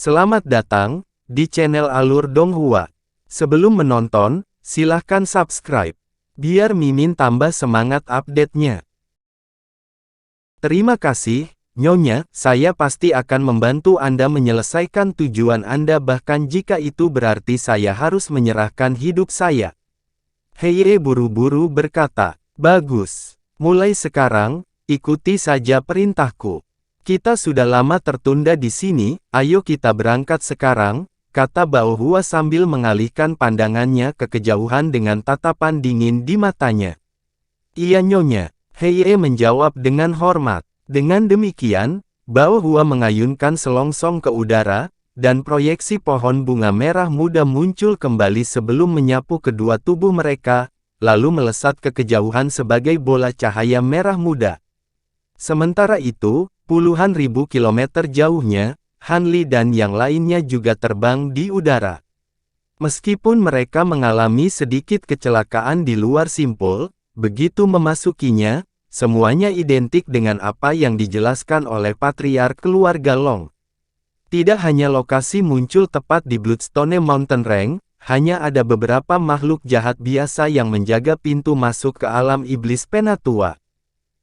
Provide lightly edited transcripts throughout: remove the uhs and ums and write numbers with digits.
Selamat datang di channel Alur Donghua. Sebelum menonton, silahkan subscribe, biar Mimin tambah semangat update-nya. Terima kasih, Nyonya, saya pasti akan membantu Anda menyelesaikan tujuan Anda bahkan jika itu berarti saya harus menyerahkan hidup saya. Heye buru-buru berkata, bagus. Mulai sekarang, ikuti saja perintahku. Kita sudah lama tertunda di sini, ayo kita berangkat sekarang, kata Bao Hua sambil mengalihkan pandangannya ke kejauhan dengan tatapan dingin di matanya. Iya Nyonya, Heye menjawab dengan hormat. Dengan demikian, Bao Hua mengayunkan selongsong ke udara, dan proyeksi pohon bunga merah muda muncul kembali sebelum menyapu kedua tubuh mereka, lalu melesat ke kejauhan sebagai bola cahaya merah muda. Sementara itu, puluhan ribu kilometer jauhnya, Han Li dan yang lainnya juga terbang di udara. Meskipun mereka mengalami sedikit kecelakaan di luar simpul, begitu memasukinya, semuanya identik dengan apa yang dijelaskan oleh Patriark keluarga Long. Tidak hanya lokasi muncul tepat di Bloodstone Mountain Range, hanya ada beberapa makhluk jahat biasa yang menjaga pintu masuk ke alam iblis Penatua.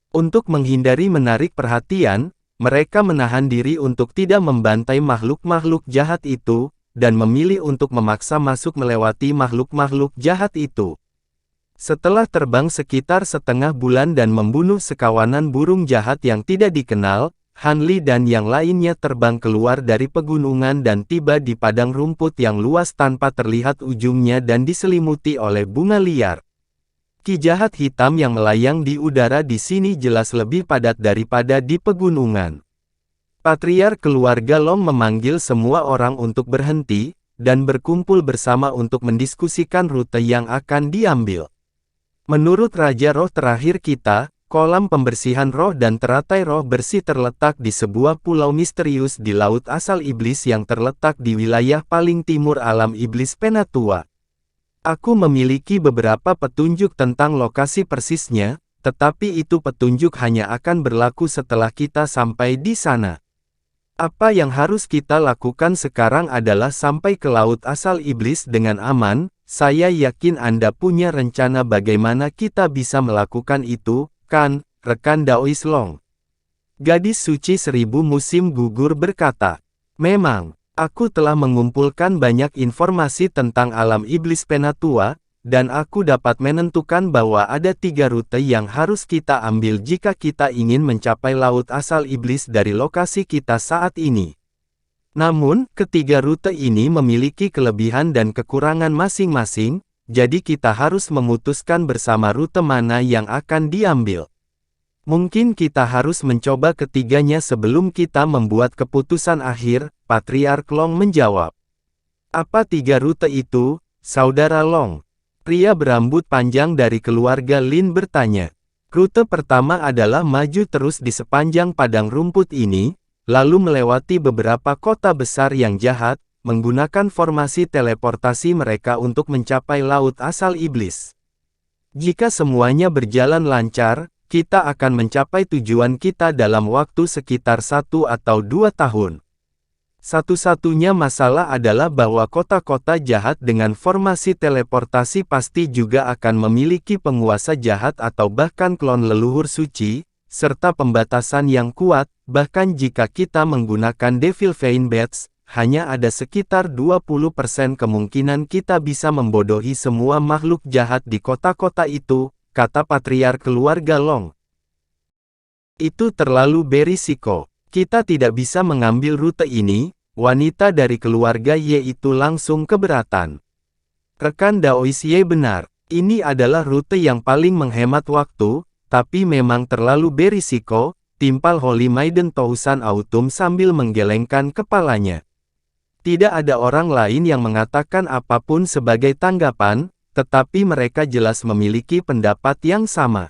Untuk menghindari menarik perhatian, mereka menahan diri untuk tidak membantai makhluk-makhluk jahat itu, dan memilih untuk memaksa masuk melewati makhluk-makhluk jahat itu. Setelah terbang sekitar setengah bulan dan membunuh sekawanan burung jahat yang tidak dikenal, Han Li dan yang lainnya terbang keluar dari pegunungan dan tiba di padang rumput yang luas tanpa terlihat ujungnya dan diselimuti oleh bunga liar. Ki jahat hitam yang melayang di udara di sini jelas lebih padat daripada di pegunungan. Patriark keluarga Long memanggil semua orang untuk berhenti, dan berkumpul bersama untuk mendiskusikan rute yang akan diambil. Menurut Raja Roh terakhir kita, kolam pembersihan roh dan teratai roh bersih terletak di sebuah pulau misterius di Laut Asal Iblis yang terletak di wilayah paling timur alam iblis Penatua. Aku memiliki beberapa petunjuk tentang lokasi persisnya, tetapi itu petunjuk hanya akan berlaku setelah kita sampai di sana. Apa yang harus kita lakukan sekarang adalah sampai ke Laut Asal Iblis dengan aman. Saya yakin Anda punya rencana bagaimana kita bisa melakukan itu, kan, rekan Daois Long? Gadis suci seribu musim gugur berkata, memang. Aku telah mengumpulkan banyak informasi tentang alam iblis Penatua, dan aku dapat menentukan bahwa ada 3 rute yang harus kita ambil jika kita ingin mencapai Laut Asal Iblis dari lokasi kita saat ini. Namun, ketiga rute ini memiliki kelebihan dan kekurangan masing-masing, jadi kita harus memutuskan bersama rute mana yang akan diambil. Mungkin kita harus mencoba ketiganya sebelum kita membuat keputusan akhir, Patriark Long menjawab. Apa 3 rute itu, Saudara Long? Pria berambut panjang dari keluarga Lin bertanya. Rute pertama adalah maju terus di sepanjang padang rumput ini, lalu melewati beberapa kota besar yang jahat, menggunakan formasi teleportasi mereka untuk mencapai Laut Asal Iblis. Jika semuanya berjalan lancar, kita akan mencapai tujuan kita dalam waktu sekitar 1 atau 2 tahun. Satu-satunya masalah adalah bahwa kota-kota jahat dengan formasi teleportasi pasti juga akan memiliki penguasa jahat atau bahkan klon leluhur suci, serta pembatasan yang kuat, bahkan jika kita menggunakan Devil Vein Bats, hanya ada sekitar 20% kemungkinan kita bisa membodohi semua makhluk jahat di kota-kota itu, kata Patriark keluarga Long. Itu terlalu berisiko. Kita tidak bisa mengambil rute ini, wanita dari keluarga Ye itu langsung keberatan. Rekan Daois Ye benar, ini adalah rute yang paling menghemat waktu, tapi memang terlalu berisiko, timpal Holy Maiden Tousan Autumn sambil menggelengkan kepalanya. Tidak ada orang lain yang mengatakan apapun sebagai tanggapan, tetapi mereka jelas memiliki pendapat yang sama.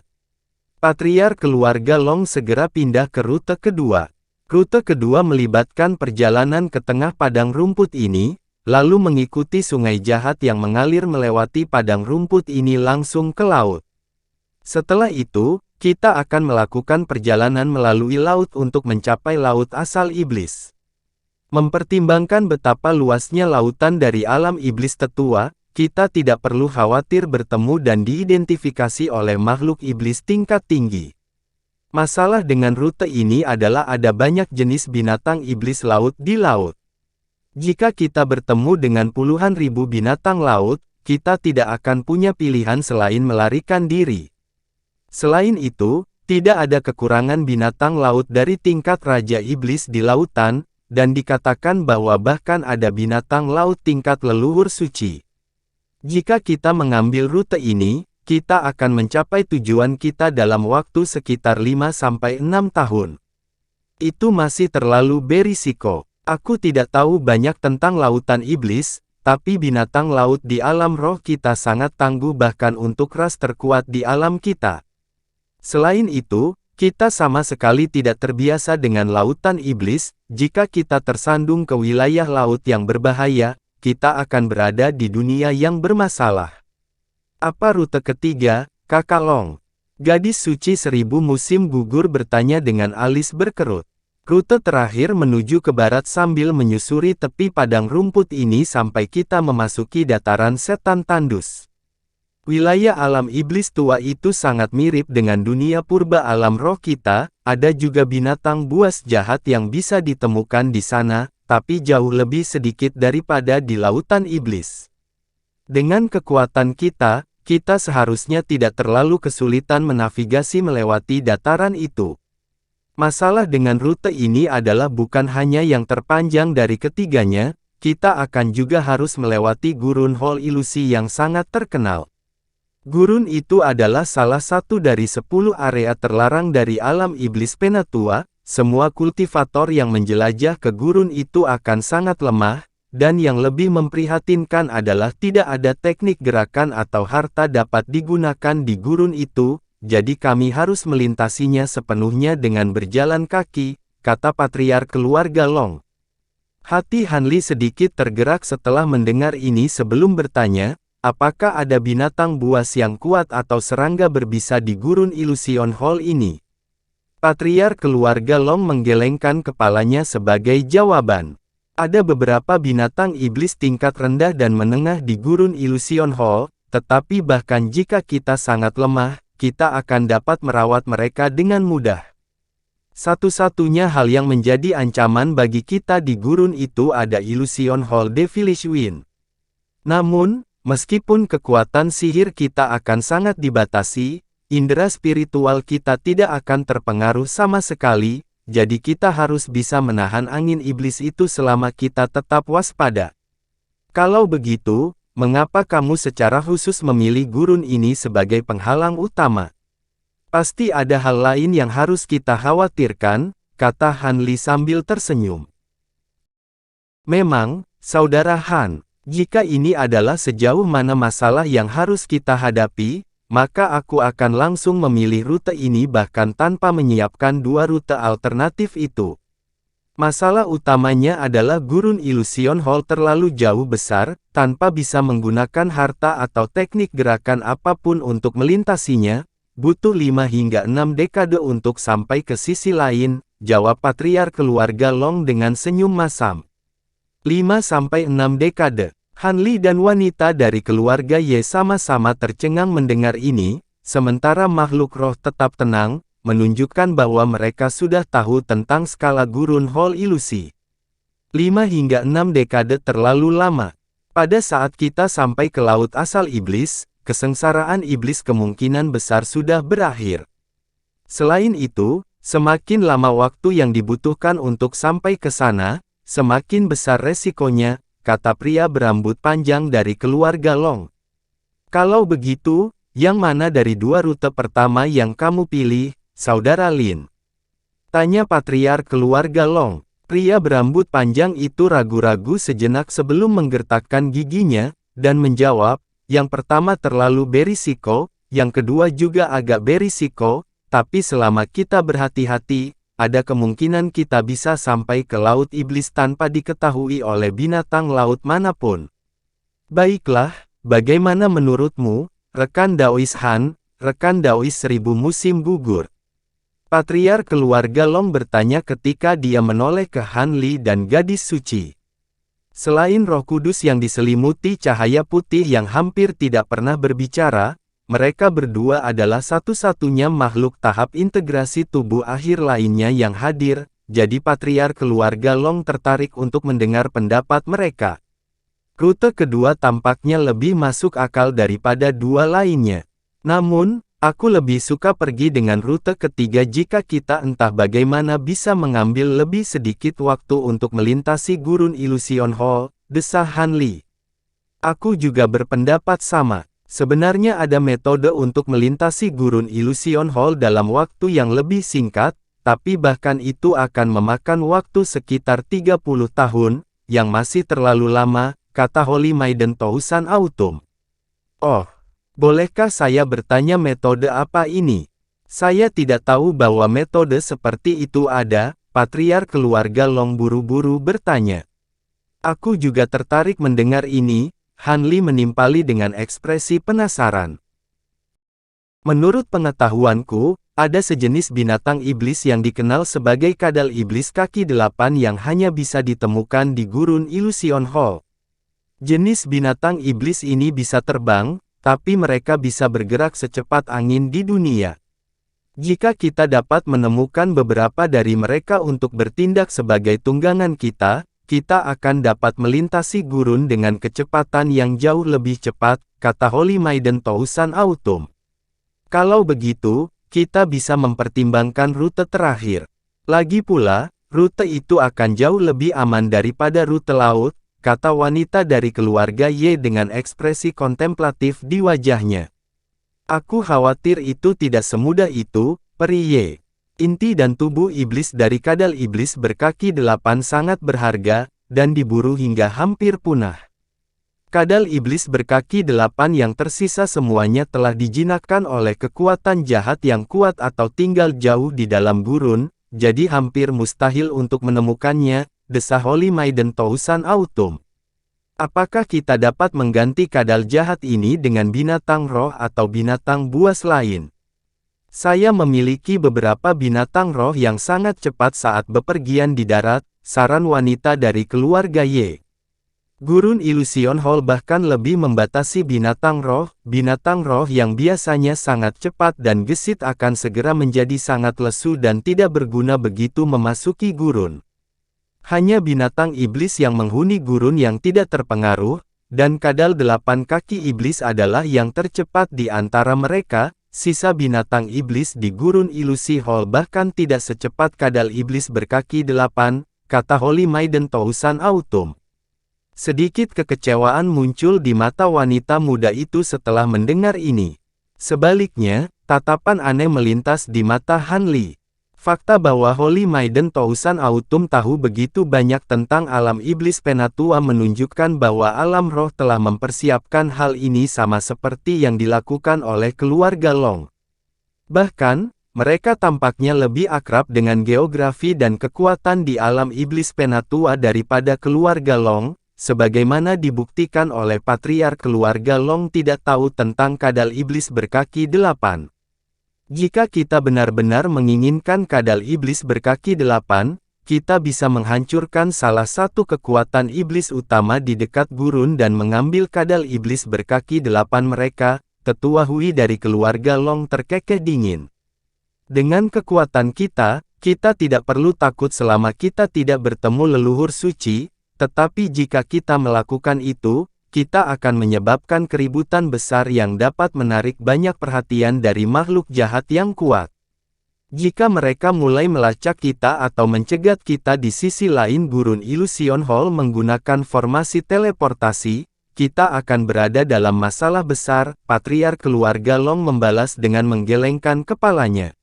Patriark keluarga Long segera pindah ke rute kedua. Rute kedua melibatkan perjalanan ke tengah padang rumput ini, lalu mengikuti sungai jahat yang mengalir melewati padang rumput ini langsung ke laut. Setelah itu, kita akan melakukan perjalanan melalui laut untuk mencapai Laut Asal Iblis. Mempertimbangkan betapa luasnya lautan dari alam iblis tetua, kita tidak perlu khawatir bertemu dan diidentifikasi oleh makhluk iblis tingkat tinggi. Masalah dengan rute ini adalah ada banyak jenis binatang iblis laut di laut. Jika kita bertemu dengan puluhan ribu binatang laut, kita tidak akan punya pilihan selain melarikan diri. Selain itu, tidak ada kekurangan binatang laut dari tingkat Raja Iblis di lautan, dan dikatakan bahwa bahkan ada binatang laut tingkat leluhur suci. Jika kita mengambil rute ini, kita akan mencapai tujuan kita dalam waktu sekitar 5-6 tahun. Itu masih terlalu berisiko. Aku tidak tahu banyak tentang lautan iblis, tapi binatang laut di alam roh kita sangat tangguh bahkan untuk ras terkuat di alam kita. Selain itu, kita sama sekali tidak terbiasa dengan lautan iblis. Jika kita tersandung ke wilayah laut yang berbahaya, kita akan berada di dunia yang bermasalah. Apa rute ketiga, Kakak Long? Gadis suci 1000 musim gugur bertanya dengan alis berkerut. Rute terakhir menuju ke barat sambil menyusuri tepi padang rumput ini sampai kita memasuki dataran setan tandus. Wilayah alam iblis tua itu sangat mirip dengan dunia purba alam roh kita, ada juga binatang buas jahat yang bisa ditemukan di sana, tapi jauh lebih sedikit daripada di lautan iblis. Dengan kekuatan kita, kita seharusnya tidak terlalu kesulitan menavigasi melewati dataran itu. Masalah dengan rute ini adalah bukan hanya yang terpanjang dari ketiganya, kita akan juga harus melewati gurun hall ilusi yang sangat terkenal. Gurun itu adalah salah satu dari 10 area terlarang dari alam iblis Penatua. Semua kultivator yang menjelajah ke gurun itu akan sangat lemah, dan yang lebih memprihatinkan adalah tidak ada teknik gerakan atau harta dapat digunakan di gurun itu, jadi kami harus melintasinya sepenuhnya dengan berjalan kaki, kata patriark keluarga Long. Hati Hanli sedikit tergerak setelah mendengar ini sebelum bertanya, apakah ada binatang buas yang kuat atau serangga berbisa di gurun Illusion Hall ini? Patriark keluarga Long menggelengkan kepalanya sebagai jawaban. Ada beberapa binatang iblis tingkat rendah dan menengah di gurun Illusion Hall, tetapi bahkan jika kita sangat lemah, kita akan dapat merawat mereka dengan mudah. Satu-satunya hal yang menjadi ancaman bagi kita di gurun itu ada Illusion Hall Devilish Wind. Namun, meskipun kekuatan sihir kita akan sangat dibatasi, indera spiritual kita tidak akan terpengaruh sama sekali, jadi kita harus bisa menahan angin iblis itu selama kita tetap waspada. Kalau begitu, mengapa kamu secara khusus memilih gurun ini sebagai penghalang utama? Pasti ada hal lain yang harus kita khawatirkan, kata Hanli sambil tersenyum. Memang, Saudara Han, jika ini adalah sejauh mana masalah yang harus kita hadapi, maka aku akan langsung memilih rute ini bahkan tanpa menyiapkan dua rute alternatif itu. Masalah utamanya adalah gurun Illusion Hall terlalu jauh besar, tanpa bisa menggunakan harta atau teknik gerakan apapun untuk melintasinya, butuh 5 hingga 6 dekade untuk sampai ke sisi lain, jawab patriark keluarga Long dengan senyum masam. 5-6 dekade. Hanli dan wanita dari keluarga Ye sama-sama tercengang mendengar ini, sementara makhluk roh tetap tenang, menunjukkan bahwa mereka sudah tahu tentang skala gurun hall ilusi. 5 hingga 6 dekade terlalu lama. Pada saat kita sampai ke laut asal iblis, kesengsaraan iblis kemungkinan besar sudah berakhir. Selain itu, semakin lama waktu yang dibutuhkan untuk sampai ke sana, semakin besar resikonya, kata pria berambut panjang dari keluarga Long. Kalau begitu, yang mana dari dua rute pertama yang kamu pilih, Saudara Lin? Tanya patriark keluarga Long. Pria berambut panjang itu ragu-ragu sejenak sebelum menggertakkan giginya, dan menjawab, yang pertama terlalu berisiko, yang kedua juga agak berisiko, tapi selama kita berhati-hati, ada kemungkinan kita bisa sampai ke laut iblis tanpa diketahui oleh binatang laut manapun. Baiklah, bagaimana menurutmu, rekan Daois Han, rekan Daois 1000 musim gugur? Patriark keluarga Long bertanya ketika dia menoleh ke Han Li dan gadis suci. Selain Roh Kudus yang diselimuti cahaya putih yang hampir tidak pernah berbicara, mereka berdua adalah satu-satunya makhluk tahap integrasi tubuh akhir lainnya yang hadir, jadi Patriark keluarga Long tertarik untuk mendengar pendapat mereka. Rute kedua tampaknya lebih masuk akal daripada dua lainnya. Namun, aku lebih suka pergi dengan rute ketiga jika kita entah bagaimana bisa mengambil lebih sedikit waktu untuk melintasi gurun Illusion Hall, desah Han Li. Aku juga berpendapat sama. Sebenarnya ada metode untuk melintasi gurun Illusion Hall dalam waktu yang lebih singkat, tapi bahkan itu akan memakan waktu sekitar 30 tahun, yang masih terlalu lama, kata Holy Maiden Tousan Autumn. Oh. Bolehkah saya bertanya metode apa ini? Saya tidak tahu bahwa metode seperti itu ada, Patriark keluarga Long buru-buru bertanya. Aku juga tertarik mendengar ini, Han Li menimpali dengan ekspresi penasaran. Menurut pengetahuanku, ada sejenis binatang iblis yang dikenal sebagai kadal iblis kaki 8 yang hanya bisa ditemukan di gurun Illusion Hall. Jenis binatang iblis ini bisa terbang, tapi mereka bisa bergerak secepat angin di dunia. Jika kita dapat menemukan beberapa dari mereka untuk bertindak sebagai tunggangan kita, kita akan dapat melintasi gurun dengan kecepatan yang jauh lebih cepat, kata Holy Maiden Tousan Autumn. Kalau begitu, kita bisa mempertimbangkan rute terakhir. Lagi pula, rute itu akan jauh lebih aman daripada rute laut, kata wanita dari keluarga Ye dengan ekspresi kontemplatif di wajahnya. Aku khawatir itu tidak semudah itu, peri Ye. Inti dan tubuh iblis dari kadal iblis berkaki 8 sangat berharga, dan diburu hingga hampir punah. Kadal iblis berkaki 8 yang tersisa semuanya telah dijinakkan oleh kekuatan jahat yang kuat atau tinggal jauh di dalam gurun, jadi hampir mustahil untuk menemukannya, desah Holy Maiden Tousan Autumn. Apakah kita dapat mengganti kadal jahat ini dengan binatang roh atau binatang buas lain? Saya memiliki beberapa binatang roh yang sangat cepat saat bepergian di darat, saran wanita dari keluarga Ye. Gurun Illusion Hall bahkan lebih membatasi binatang roh yang biasanya sangat cepat dan gesit akan segera menjadi sangat lesu dan tidak berguna begitu memasuki gurun. Hanya binatang iblis yang menghuni gurun yang tidak terpengaruh, dan kadal 8 kaki iblis adalah yang tercepat di antara mereka. Sisa binatang iblis di gurun Ilusi Hall bahkan tidak secepat kadal iblis berkaki 8, kata Holy Maiden Tousan Autumn. Sedikit kekecewaan muncul di mata wanita muda itu setelah mendengar ini. Sebaliknya, tatapan aneh melintas di mata Han Li. Fakta bahwa Holy Maiden Tousan Autumn tahu begitu banyak tentang alam iblis penatua menunjukkan bahwa alam roh telah mempersiapkan hal ini sama seperti yang dilakukan oleh keluarga Long. Bahkan, mereka tampaknya lebih akrab dengan geografi dan kekuatan di alam iblis penatua daripada keluarga Long, sebagaimana dibuktikan oleh Patriark keluarga Long tidak tahu tentang kadal iblis berkaki 8. Jika kita benar-benar menginginkan kadal iblis berkaki 8, kita bisa menghancurkan salah satu kekuatan iblis utama di dekat gurun dan mengambil kadal iblis berkaki 8 mereka, tetua Hui dari keluarga Long terkekeh dingin. Dengan kekuatan kita tidak perlu takut selama kita tidak bertemu leluhur suci, tetapi jika kita melakukan itu, kita akan menyebabkan keributan besar yang dapat menarik banyak perhatian dari makhluk jahat yang kuat. Jika mereka mulai melacak kita atau mencegat kita di sisi lain gurun Illusion Hall menggunakan formasi teleportasi, kita akan berada dalam masalah besar, Patriark keluarga Long membalas dengan menggelengkan kepalanya.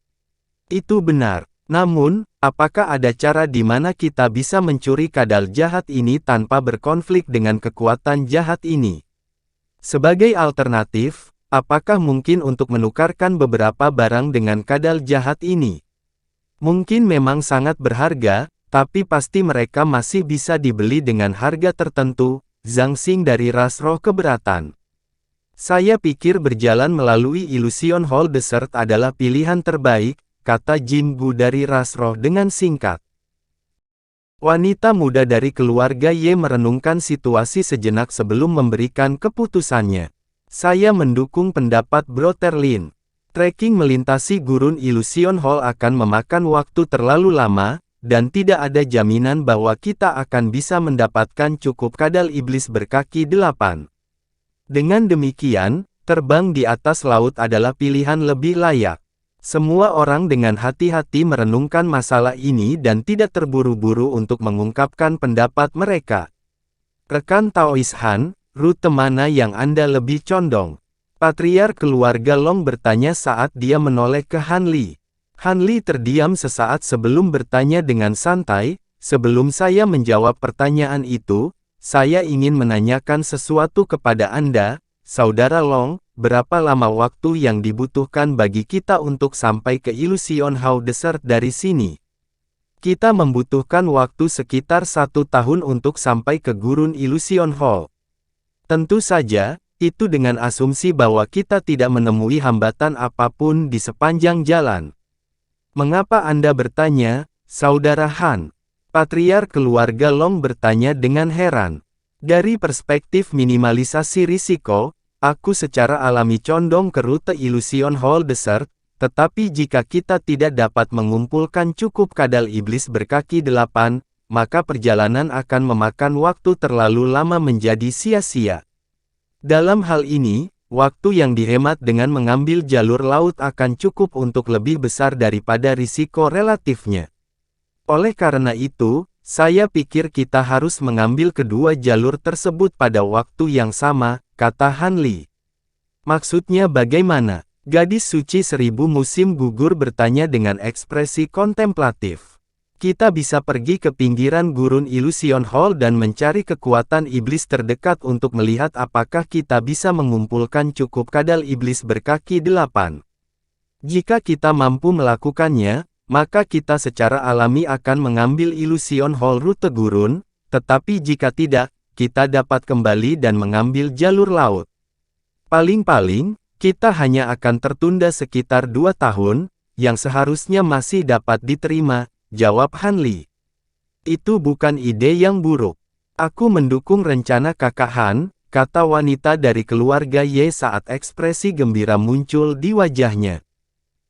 Itu benar. Namun, apakah ada cara di mana kita bisa mencuri kadal jahat ini tanpa berkonflik dengan kekuatan jahat ini? Sebagai alternatif, apakah mungkin untuk menukarkan beberapa barang dengan kadal jahat ini? Mungkin memang sangat berharga, tapi pasti mereka masih bisa dibeli dengan harga tertentu, Zhang Xing dari ras roh keberatan. Saya pikir berjalan melalui Illusion Hall Desert adalah pilihan terbaik, kata Jin Gu dari ras roh dengan singkat. Wanita muda dari keluarga Ye merenungkan situasi sejenak sebelum memberikan keputusannya. Saya mendukung pendapat Brother Lin. Trekking melintasi gurun Illusion Hall akan memakan waktu terlalu lama, dan tidak ada jaminan bahwa kita akan bisa mendapatkan cukup kadal iblis berkaki 8. Dengan demikian, terbang di atas laut adalah pilihan lebih layak. Semua orang dengan hati-hati merenungkan masalah ini dan tidak terburu-buru untuk mengungkapkan pendapat mereka. Rekan Taois Han, rute mana yang Anda lebih condong? Patriark keluarga Long bertanya saat dia menoleh ke Han Li. Han Li terdiam sesaat sebelum bertanya dengan santai, "Sebelum saya menjawab pertanyaan itu, saya ingin menanyakan sesuatu kepada Anda, Saudara Long. Berapa lama waktu yang dibutuhkan bagi kita untuk sampai ke Illusion Hall Desert dari sini?" Kita membutuhkan waktu sekitar 1 tahun untuk sampai ke gurun Illusion Hall. Tentu saja, itu dengan asumsi bahwa kita tidak menemui hambatan apapun di sepanjang jalan. Mengapa Anda bertanya, Saudara Han? Patriark keluarga Long bertanya dengan heran. Dari perspektif minimalisasi risiko, aku secara alami condong ke rute Illusion Hall Desert, tetapi jika kita tidak dapat mengumpulkan cukup kadal iblis berkaki 8, maka perjalanan akan memakan waktu terlalu lama menjadi sia-sia. Dalam hal ini, waktu yang dihemat dengan mengambil jalur laut akan cukup untuk lebih besar daripada risiko relatifnya. Oleh karena itu, saya pikir kita harus mengambil kedua jalur tersebut pada waktu yang sama, kata Han Li. Maksudnya bagaimana? Gadis suci 1000 musim gugur bertanya dengan ekspresi kontemplatif. Kita bisa pergi ke pinggiran gurun Illusion Hall dan mencari kekuatan iblis terdekat untuk melihat apakah kita bisa mengumpulkan cukup kadal iblis berkaki 8. Jika kita mampu melakukannya, maka kita secara alami akan mengambil Illusion Hall rute gurun, tetapi jika tidak, kita dapat kembali dan mengambil jalur laut. Paling-paling, kita hanya akan tertunda sekitar 2 tahun, yang seharusnya masih dapat diterima, jawab Han Li. Itu bukan ide yang buruk. Aku mendukung rencana kakak Han, kata wanita dari keluarga Ye saat ekspresi gembira muncul di wajahnya.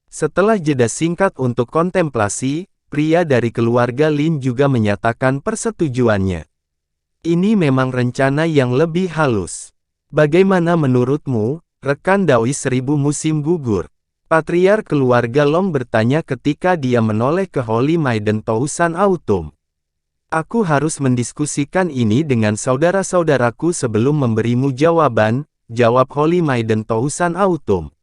Setelah jeda singkat untuk kontemplasi, pria dari keluarga Lin juga menyatakan persetujuannya. Ini memang rencana yang lebih halus. Bagaimana menurutmu, rekan Daois 1000 musim gugur? Patriark keluarga Long bertanya ketika dia menoleh ke Holy Maiden Tousan Autumn. Aku harus mendiskusikan ini dengan saudara-saudaraku sebelum memberimu jawaban, jawab Holy Maiden Tousan Autumn.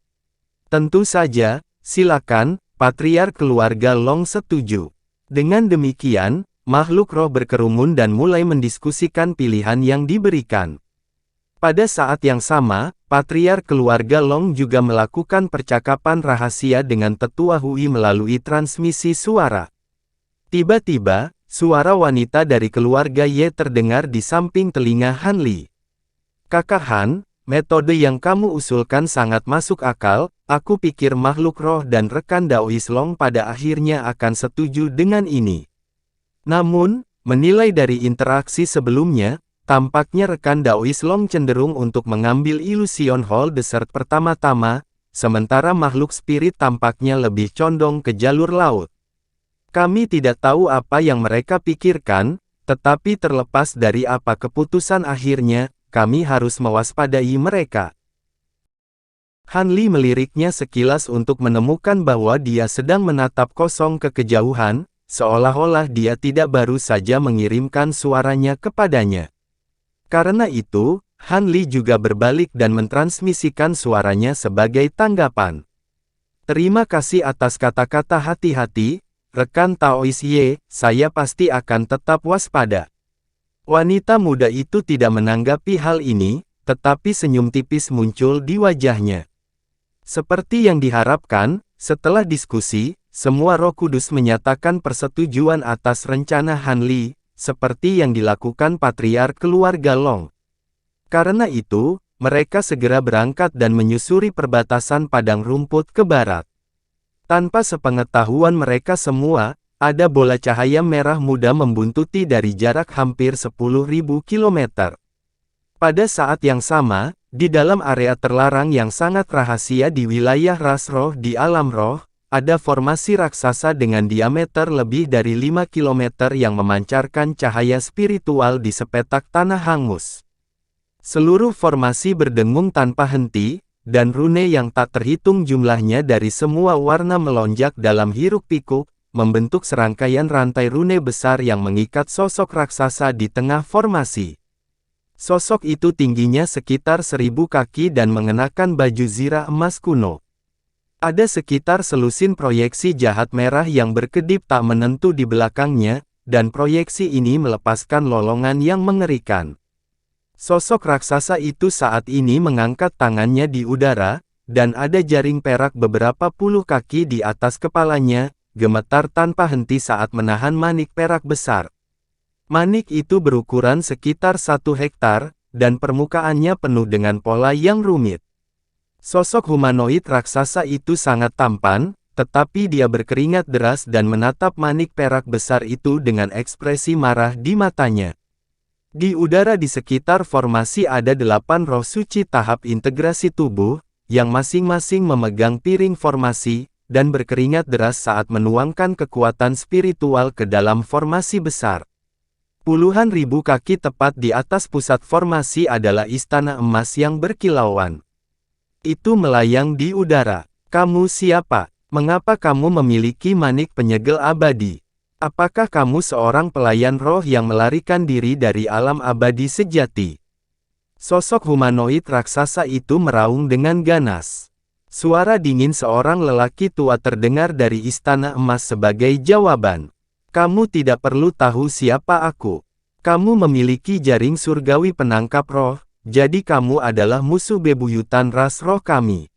Tentu saja, silakan, Patriark keluarga Long setuju. Dengan demikian, makhluk roh berkerumun dan mulai mendiskusikan pilihan yang diberikan. Pada saat yang sama, Patriark keluarga Long juga melakukan percakapan rahasia dengan Tetua Hui melalui transmisi suara. Tiba-tiba, suara wanita dari keluarga Ye terdengar di samping telinga Han Li. Kakak Han, metode yang kamu usulkan sangat masuk akal, aku pikir makhluk roh dan rekan Daois Long pada akhirnya akan setuju dengan ini. Namun, menilai dari interaksi sebelumnya, tampaknya rekan Daois Long cenderung untuk mengambil Illusion Hall Desert pertama-tama, sementara makhluk spirit tampaknya lebih condong ke jalur laut. Kami tidak tahu apa yang mereka pikirkan, tetapi terlepas dari apa keputusan akhirnya, kami harus mewaspadai mereka. Han Li meliriknya sekilas untuk menemukan bahwa dia sedang menatap kosong ke kejauhan, seolah-olah dia tidak baru saja mengirimkan suaranya kepadanya. Karena itu, Han Li juga berbalik dan mentransmisikan suaranya sebagai tanggapan. Terima kasih atas kata-kata hati-hati, rekan Taois Ye, saya pasti akan tetap waspada. Wanita muda itu tidak menanggapi hal ini, tetapi senyum tipis muncul di wajahnya. Seperti yang diharapkan, setelah diskusi, semua Roh Kudus menyatakan persetujuan atas rencana Han Li, seperti yang dilakukan Patriark keluarga Long. Karena itu, mereka segera berangkat dan menyusuri perbatasan padang rumput ke barat. Tanpa sepengetahuan mereka semua, ada bola cahaya merah muda membuntuti dari jarak hampir 10.000 kilometer. Pada saat yang sama, di dalam area terlarang yang sangat rahasia di wilayah ras roh di alam roh, ada formasi raksasa dengan diameter lebih dari 5 km yang memancarkan cahaya spiritual di sepetak tanah hangus. Seluruh formasi berdengung tanpa henti, dan rune yang tak terhitung jumlahnya dari semua warna melonjak dalam hiruk-pikuk, membentuk serangkaian rantai rune besar yang mengikat sosok raksasa di tengah formasi. Sosok itu tingginya sekitar 1000 kaki dan mengenakan baju zirah emas kuno. Ada sekitar selusin proyeksi jahat merah yang berkedip tak menentu di belakangnya, dan proyeksi ini melepaskan lolongan yang mengerikan. Sosok raksasa itu saat ini mengangkat tangannya di udara, dan ada jaring perak beberapa puluh kaki di atas kepalanya, gemetar tanpa henti saat menahan manik perak besar. Manik itu berukuran sekitar 1 hektar, dan permukaannya penuh dengan pola yang rumit. Sosok humanoid raksasa itu sangat tampan, tetapi dia berkeringat deras dan menatap manik perak besar itu dengan ekspresi marah di matanya. Di udara di sekitar formasi ada 8 roh suci tahap integrasi tubuh, yang masing-masing memegang piring formasi, dan berkeringat deras saat menuangkan kekuatan spiritual ke dalam formasi besar. Puluhan ribu kaki tepat di atas pusat formasi adalah istana emas yang berkilauan. Itu melayang di udara. Kamu siapa? Mengapa kamu memiliki manik penyegel abadi? Apakah kamu seorang pelayan roh yang melarikan diri dari alam abadi sejati? Sosok humanoid raksasa itu meraung dengan ganas. Suara dingin seorang lelaki tua terdengar dari istana emas sebagai jawaban. Kamu tidak perlu tahu siapa aku. Kamu memiliki jaring surgawi penangkap roh, jadi kamu adalah musuh bebuyutan ras roh kami.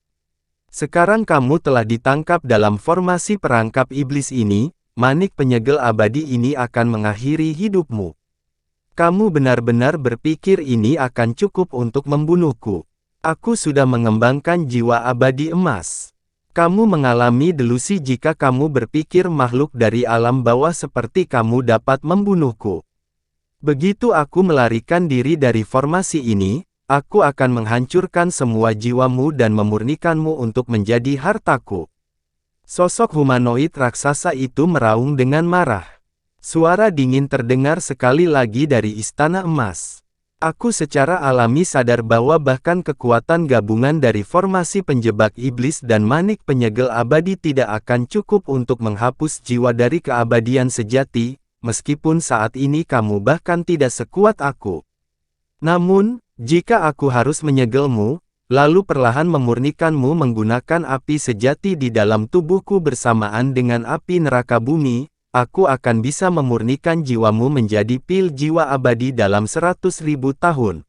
Sekarang kamu telah ditangkap dalam formasi perangkap iblis ini, manik penyegel abadi ini akan mengakhiri hidupmu. Kamu benar-benar berpikir ini akan cukup untuk membunuhku. Aku sudah mengembangkan jiwa abadi emas. Kamu mengalami delusi jika kamu berpikir makhluk dari alam bawah seperti kamu dapat membunuhku. Begitu aku melarikan diri dari formasi ini, aku akan menghancurkan semua jiwamu dan memurnikanmu untuk menjadi hartaku. Sosok humanoid raksasa itu meraung dengan marah. Suara dingin terdengar sekali lagi dari istana emas. Aku secara alami sadar bahwa bahkan kekuatan gabungan dari formasi penjebak iblis dan manik penyegel abadi tidak akan cukup untuk menghapus jiwa dari keabadian sejati, meskipun saat ini kamu bahkan tidak sekuat aku. Namun, jika aku harus menyegelmu, lalu perlahan memurnikanmu menggunakan api sejati di dalam tubuhku bersamaan dengan api neraka bumi, aku akan bisa memurnikan jiwamu menjadi pil jiwa abadi dalam 100.000 tahun.